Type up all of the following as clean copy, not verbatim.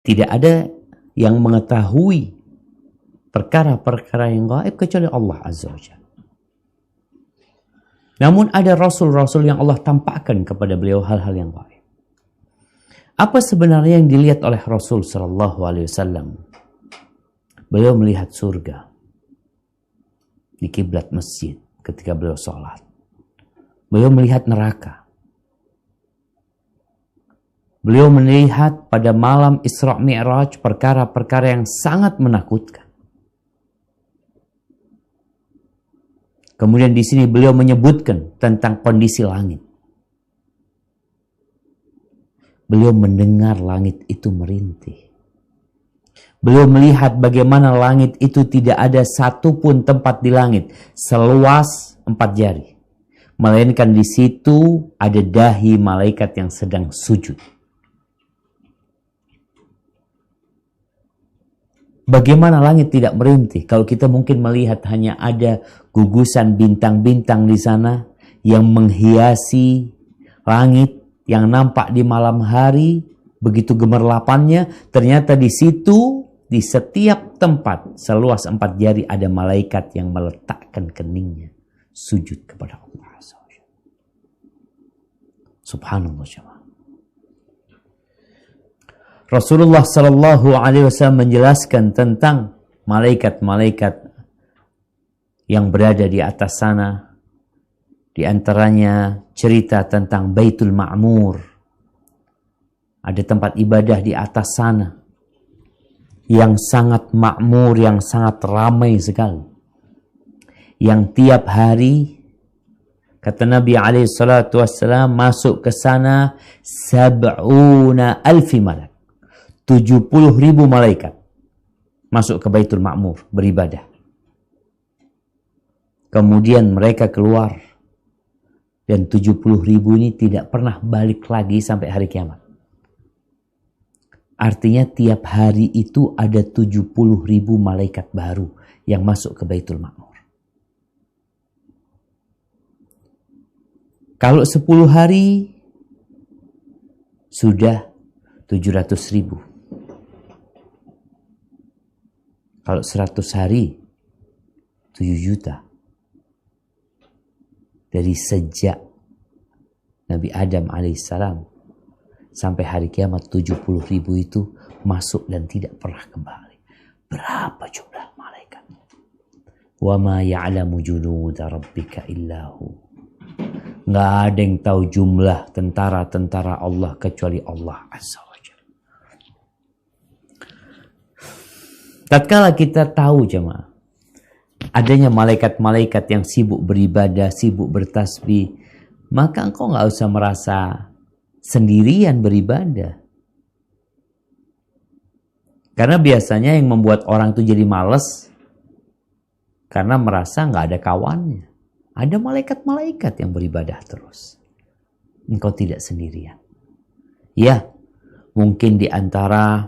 Tidak ada yang mengetahui perkara-perkara yang gaib kecuali Allah Azza wa Jalla. Namun ada rasul-rasul yang Allah tampakkan kepada beliau hal-hal yang gaib. Apa sebenarnya yang dilihat oleh Rasul sallallahu alaihi wasallam? Beliau melihat surga di kiblat masjid ketika beliau sholat. Beliau melihat neraka. Beliau melihat pada malam Isra Mi'raj perkara-perkara yang sangat menakutkan. Kemudian di sini beliau menyebutkan tentang kondisi langit. Beliau mendengar langit itu merintih. Beliau melihat bagaimana langit itu tidak ada satupun tempat di langit seluas 4 jari. Melainkan di situ ada dahi malaikat yang sedang sujud. Bagaimana langit tidak merintih kalau kita mungkin melihat hanya ada gugusan bintang-bintang di sana yang menghiasi langit yang nampak di malam hari begitu gemerlapannya. Ternyata di situ di setiap tempat seluas 4 jari ada malaikat yang meletakkan keningnya sujud kepada Allah. Subhanallah jemaah. Rasulullah sallallahu alaihi wasallam menjelaskan tentang malaikat-malaikat yang berada di atas sana. Di antaranya cerita tentang Baitul Ma'mur. Ada tempat ibadah di atas sana yang sangat makmur, yang sangat ramai sekali. Yang tiap hari kata Nabi alaihi salatu wassalam masuk ke sana 70,000 malaikat. 70,000 malaikat masuk ke Baitul Ma'mur beribadah. Kemudian mereka keluar dan 70,000 ini tidak pernah balik lagi sampai hari kiamat. Artinya tiap hari itu ada 70,000 malaikat baru yang masuk ke Baitul Ma'mur. Kalau 10 hari sudah 700,000. Kalau 100 hari 7 juta. Dari sejak Nabi Adam alaihissalam sampai hari kiamat 70,000 itu masuk dan tidak pernah kembali. Berapa jumlah malaikat? Wa ma ya'lamu junuda rabbika illahu. Nggak ada yang tahu jumlah tentara-tentara Allah kecuali Allah Azza wa Jalla. Tatkala kita tahu jemaah, adanya malaikat-malaikat yang sibuk beribadah, sibuk bertasbih, maka engkau nggak usah merasa sendirian beribadah. Karena biasanya yang membuat orang itu jadi malas, karena merasa nggak ada kawannya. Ada malaikat-malaikat yang beribadah terus. Engkau tidak sendirian. Ya, mungkin di antara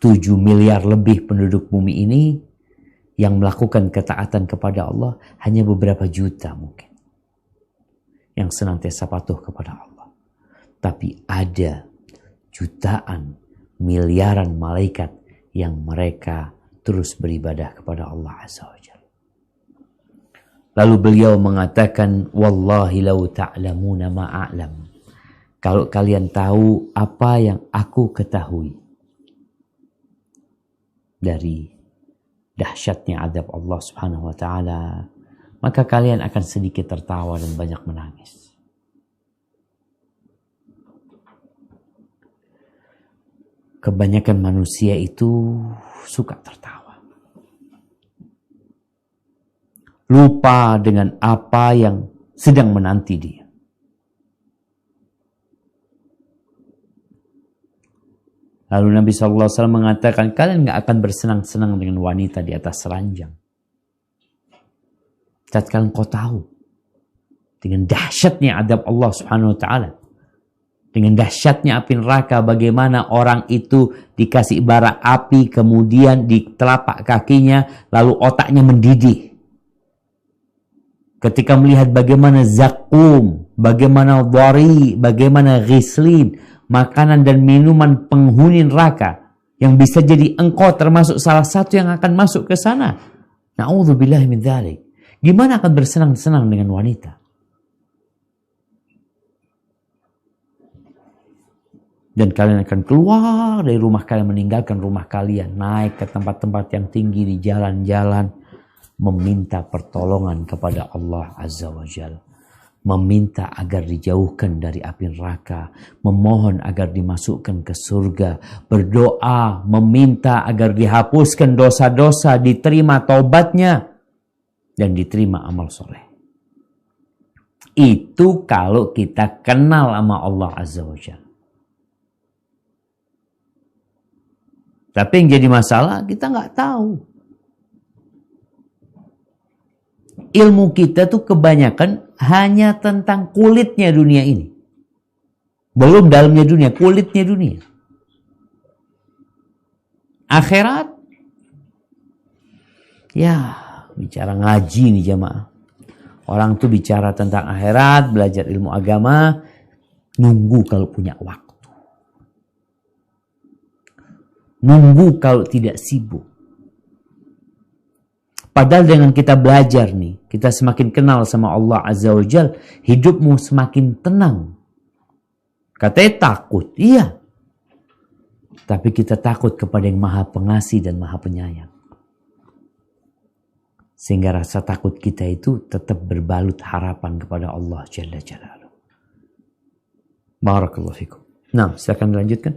7 miliar lebih penduduk bumi ini yang melakukan ketaatan kepada Allah hanya beberapa juta mungkin. Yang senantiasa patuh kepada Allah. Tapi ada jutaan, miliaran malaikat yang mereka terus beribadah kepada Allah Azza wa Jalla. Lalu beliau mengatakan, Wallahi lau ta'lamuna ma'a'lam. Kalau kalian tahu apa yang aku ketahui dari dahsyatnya azab Allah Subhanahu wa taala, maka kalian akan sedikit tertawa dan banyak menangis. Kebanyakan manusia itu suka tertawa. Lupa dengan apa yang sedang menanti dia. Lalu Nabi SAW mengatakan, kalian gak akan bersenang-senang dengan wanita di atas ranjang. Tatkala kau tahu dengan dahsyatnya azab Allah Subhanahu wa taala, dengan dahsyatnya api neraka, bagaimana orang itu dikasih bara api, kemudian di telapak kakinya, lalu otaknya mendidih. Ketika melihat bagaimana zakum, bagaimana dhari, bagaimana ghislin, makanan dan minuman penghuni neraka, yang bisa jadi engkau termasuk salah satu yang akan masuk ke sana. Na'udzubillahi min dzalik. Gimana akan bersenang-senang dengan wanita? Dan kalian akan keluar dari rumah kalian, meninggalkan rumah kalian, naik ke tempat-tempat yang tinggi di jalan-jalan, meminta pertolongan kepada Allah Azza wa Jalla, meminta agar dijauhkan dari api neraka, memohon agar dimasukkan ke surga, berdoa, meminta agar dihapuskan dosa-dosa, diterima taubatnya, dan diterima amal soleh. Itu kalau kita kenal sama Allah Azza wa Jalla. Tapi yang jadi masalah, kita nggak tahu. Ilmu kita tuh kebanyakan hanya tentang kulitnya dunia ini. Belum dalamnya dunia, kulitnya dunia. Akhirat, ya bicara ngaji nih jamaah. Orang tuh bicara tentang akhirat, belajar ilmu agama, nunggu kalau punya waktu. Nunggu kalau tidak sibuk. Padahal dengan kita belajar nih, kita semakin kenal sama Allah Azza wa Jal, hidupmu semakin tenang. Katanya takut, iya. Tapi kita takut kepada yang Maha Pengasih dan Maha Penyayang. Sehingga rasa takut kita itu tetap berbalut harapan kepada Allah Jalla Jalaluhu. Barakallahu fikum. Nah, silakan dilanjutkan.